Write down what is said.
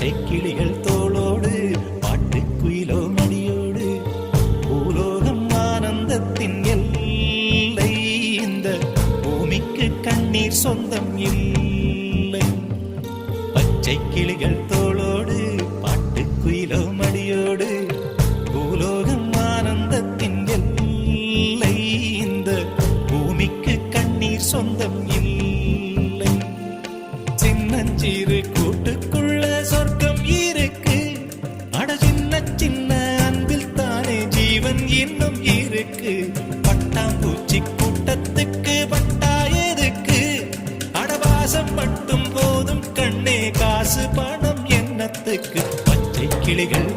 பச்சை கிளிகள் தோளோடு பாட்டுக்குயிலோ மடியோடு பூலோகம் ஆனந்தத்தின் எல்லை இந்த பூமிக்கு கண்ணீர் சொந்தம் இல்லை பச்சை கிளிகள் தோளோடு பாட்டுக்குயிலோ மடியோடு பூலோகம் ஆனந்தத்தின் எல்லை இந்த பூமிக்கு கண்ணீர் சொந்தம் இல்லை சின்னஞ்சிறு கூட்டுக்குள்ள சொர்க்கம் இருக்கு அட சின்ன சின்ன அன்பில் தானே ஜீவன் இன்னும் இருக்கு பட்டாம்பூச்சி கூட்டத்துக்கு பட்டா எதுக்கு அடவாசம் மட்டும் போதும் கண்ணே காசு பணம் என்னத்துக்கு பச்சை கிளிகள்